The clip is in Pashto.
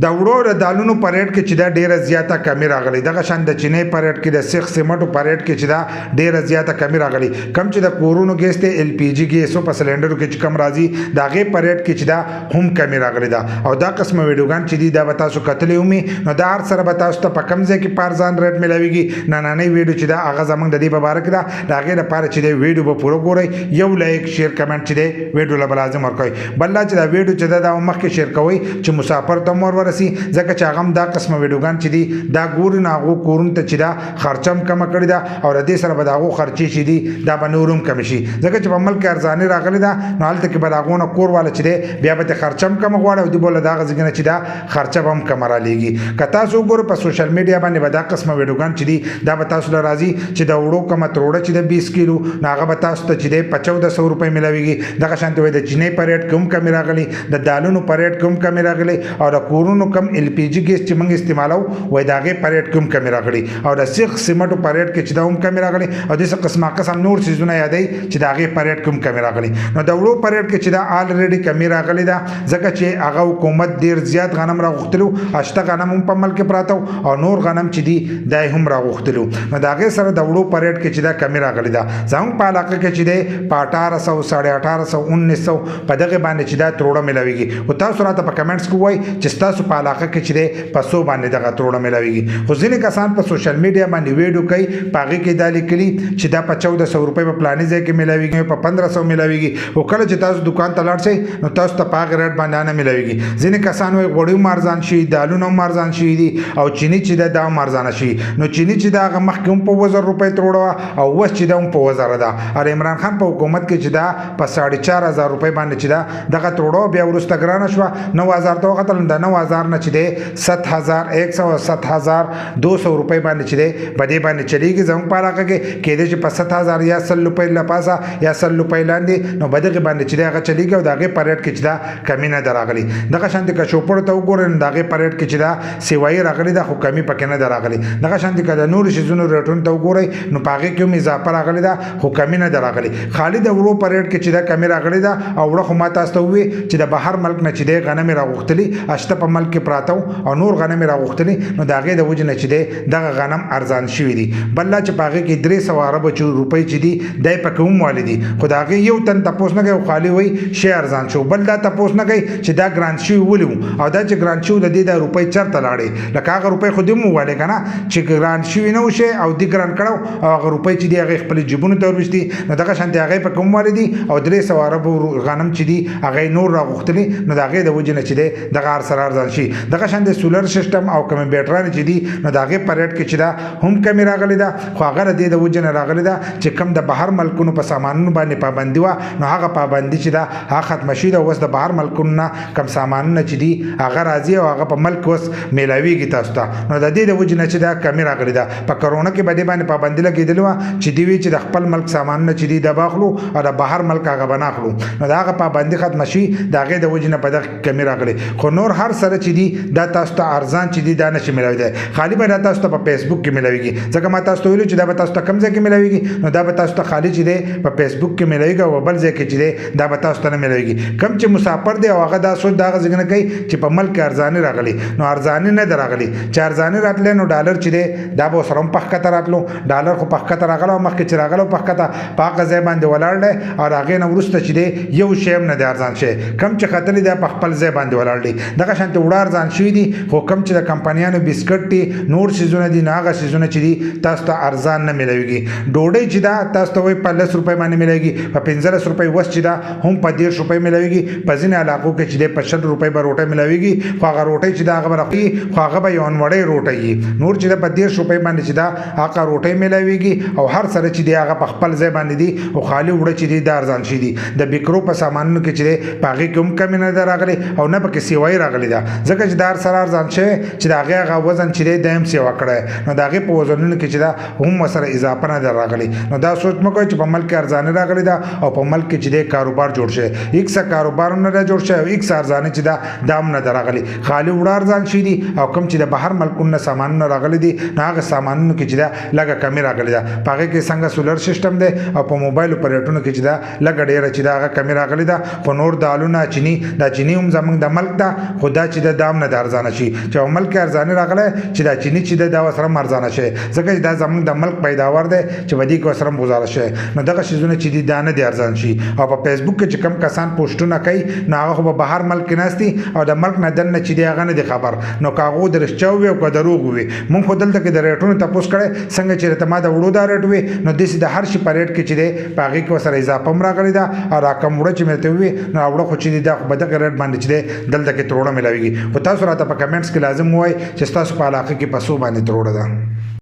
د وړو د دالونو په ریټ کې چې دا ډیره زیاته کمی راغلی دغه شان د چینې په ریټ کې د سیخ سیمټو په ریټ کې چې دا ډیره زیاته کمی راغلی کم چې د کورونو ګیس ته ال پی جی ګیسو په سلندرو کې چې کم راځي دا غي په ریټ کې چې دا هم کمی راغلی دا او دا قسمه ویډیوګان چې دی دا به تاسو کتلې ومي نو دا هر سره به تاسو ته په کم ځای کې پارزان ریټ ملاويږي نننۍ ویډیو چې دا هغه زمونږ د دې مبارک ده دا غي لپاره چې د ویډیو په پوره ګورئ یو لایک شیر کمنټ چې دی ویډیو له لازم ورکوي بل چې دا ویډیو چې دا مخکې شیر کوئ چې مسافر ته مور ورسي ځکه چې هغه دا قسمه ویډیوګان چې دي دا ګوري نه هغه کورون ته چې دا خرچم کم کړی دا او د دې سره به دا هغه خرچي چې دي دا به نورم کم شي ځکه چې په ملک ارزاني راغلی دا نو حالت کې به هغه کور والا چې دی بیا به خرچم کم غواړي او دی بوله دا غزګنه چې دا خرچه هم کم را لېږي کته سو ګور په سوشل میډیا باندې به دا قسمه ویډیوګان چې دي دا به تاسو له راځي چې دا وړو کم تروړه چې د 20 کیلو هغه به تاسو ته چې دی په 1400 روپۍ ملاويږي دغه شانته وي د چینې په ریټ کوم کم راغلی د دالونو په ریټ کوم کم راغلی او د کورونو کم ال پی جی ګیس چې موږ استعمالو وای داغه پریټ کوم کمی راغلی او د سیخ سیمټو پریټ کې چې دا هم کمی راغلی او د څه قسمه قسم نور سيزونه یادای چې داغه پریټ کوم کمی راغلی نو د وړو پریټ کې چې دا الریډي کمی راغلی دا ځکه چې هغه حکومت ډیر زیات غنم راغختلو اشته غنم هم په ملک پراته او نور غنم چې دی دای هم راغختلو نو داغه سره د وړو پریټ کې چې دا کمی راغلی دا زموږ په علاقه کې چې دی په 1800 1850 1900 په دغه باندې چې دا تروړه ملاويږي او تاسو راته په کمنټس کې وای چې تاسو په علاقه کې چې دی په سو باندې دغه تروړه ملاويږي خو ځینې کسان په سوشل میډیا باندې ویډیو کوي پاغه کې دا لیکلي چې دا په 1400 روپۍ په پلاني ځای کې ملاويږي په 1500 ملاويږي او کله چې تاسو دکان ته لاړ شئ نو تاسو ته پاغه ریټ باندې نه ملاويږي ځینې کسان وایي غوړیو مارزان شي دالونو مارزان شي دي او چینی چې دا مارزان شي نو چینی چې دا مخکې په 1000 روپۍ تروړه او وس چې دا په 1000 ده ار عمران خان په حکومت کې چې دا په 4500 روپۍ باندې چې دا دغه تروړه بیا ورسته ګرانه شو 9000 ته وختل د 9000 نه چې دی 7100 7200 روپۍ باندې چې دی بده باندې چلیږي زموږ په علاقه کې کېدې چې په 7000 یا 100 روپۍ لپاسه یا 100 روپۍ لاندې نو بده باندې چې دی هغه چلیږي او دغه پریټ کې چې دا کمی نه دراغلی دغه شانتي کا شوپړ ته وګورئ دغه پریټ کې چې دا سیوای راغلی دا خو کمی پکې نه دراغلی دغه شانتي کا د نور شیزونو ریټون ته وګورئ نو پاګه کې هم اضافه راغلی دا خو کمی نه دراغلی خالي د وړو پریټ کې چې دا کمی راغلی دا او وړه خو ماته تاسو وی چې د بهر ملک نه چې دی غنم راغختلی اشته په ملک کې پراته او نور غنم راغختلی نو داغه د وجه نه چې دی دغه غنم ارزان شوی دی بل چې پاګه کې 300 عرب روپۍ چې دی دای په کوم والدي خدای یو تن تاسو نه کوي خالي وي شی ارزان شو بل دا تاسو نه کوي چې دا ګران شي ولو او دا چې ګران شو د دې د روپۍ چرته لاړې لکه هغه روپۍ خو دې مو والي کنه چې ګران شي نه وشه او دې ګران کړو او هغه روپۍ چې دی هغه خپل جيبونو ته ورشتي نو دغه شانتي هغه په کوم والدي او 300 عرب غنم چې دی هغه نور راغختلی نو دغه د وجه نه چې دی دغه سره ارزان شي دغه شانتي سولر سیستم او کوم بیټران چې دی نو دغه پریټ کې چې دا هم کمی راغلی دا خو هغه د وجه نه راغلی دا چې کم د بهر ملکونو په سامانونو باندې پابندي و نو هغه پابندي چې دا هغه ختم شي دا وس د بهر ملکونو کم سامانونه چې دی هغه راځي او هغه په ملک وس میلاویږي تاسو ته نو د دې د وجه نه چې دا کمی راغلی دا په کرونا کې باندې باندې پابندي لګیدل و چې دی وی چې د خپل ملک سامانونه چې دی د باخلو او د بهر ملک هغه بناخلو نو دا هغه پابندي ختم شي داغه د وجه نه په دغه کمی راغلی خو نور هر سره چې دی دا تاسو ته ارزان چې دی دا نشي ملاوي دی خالی به تاسو ته په فیسبوک کې ملاويږي ځکه ما تاسو ته ویلو چې دا به تاسو ته کم ځای کې ملاويږي نو دا به تاسو ته خالی چې دی په فیسبوک کې ملاويږي او بل ځای کې چې دی دا به تاسو ته نه ملاويږي کم چې مسافر دی او هغه دا سوچ دا غزنه کوي چې په ملک ارزانه راغلی نو ارزانه نه دراغلی چې ارزانه راتل نو ډالر چې دی دا به سره په خطر راتلو ډالر خو په خطر راغلو مخکې چې راغلو په خطر پاکه ځای باندې ولاړ دی او هغه نه ورسته چې دی یو شیم نه دی ارزان شي کم چې خطر دی په خپل ځای باندې ولاړ دی دغه شانته وړ ارزان شوی دی خو کم چې د کمپنیانو بسکټ دي نور سيزونه دي ناغه سيزونه چې دي تاسو ته ارزان نه ملويږي ډوډۍ چې دا تاسو ته وي په 10 روپۍ باندې ملويږي په 15 روپۍ وس چې دا هم په 10 روپۍ ملويږي په ځینې علاقو کې چې د 50 روپۍ به روټه ملويږي خو هغه روټۍ چې دا هغه راخي خو هغه به یو نوړې روټۍ نور چې په 10 روپۍ باندې چې دا هغه روټۍ ملويږي او هر سره چې دی هغه په خپل ځای باندې دي او خالی وړه چې دی د ارزان شي دي د بکرو په سامانونو کې چې پاغي کوم کم نه راغلي او نه پکې سیوای راغلي دا ځکه چې دار سره ارزان شي چې دا هغه وزن چې دی دیم سیوا کړي نو داغه په وزنونو کې چې دا هم سره اضافه نه راغلي نو دا سوچ مکو چې په ملک ارزان راغلي دا او په ملک کې چې دی کاروبار جوړ شي یک څه کاروبار نه جوړ شي او یک څه ارزان چې دا دام نه راغلي خالی وړ ارزان شي دي او کم چې د بهر ملکونو سامان نه راغلي دي هغه سامانونو کې چې دا لګه کمی راغلي دا پاګه کې څنګه سولر سیستم دی او په موبایل اپریټونو کې چې دا لګه ډیره چې دا هغه کمی راغلي دا په نور دالونه چینی دا چینی هم زمونږ د ملک دا خدا چې چې د دام نه د ارزانه شي چې ملک ارزانه راغله چې دا چینی چې دا وسره مرزانه شي ځکه چې دا زموږ د ملک پیداوار دی چې ودی کو سره گزاره شي نو دغه شیزونه چې دی دانه دی ارزان شي او په فیسبوک کې چې کم کسان پوسټونه کوي نو هغه په بهر ملک کې ناشتي او د ملک نه دنه چې دی هغه نه دی خبر نو کاغو درشچو وي او کو دروغ وي مونږ خو دلته کې د ریټونو تاسو کړه څنګه چې ته ما د وړو دا ریټ وي نو د سې د هر شي پریټ کې چې دی پاغي کې سره اضافه مراغلی دا او راکم وړ چې مرته وي نو وړو خو چې دی دا په دغه ریټ باندې چې دی دلته کې تروړه ملاويږي او تاسو راته په کمنټس کې لازم وای چې تاسو په علاقه کې پسو باندې تروړه ده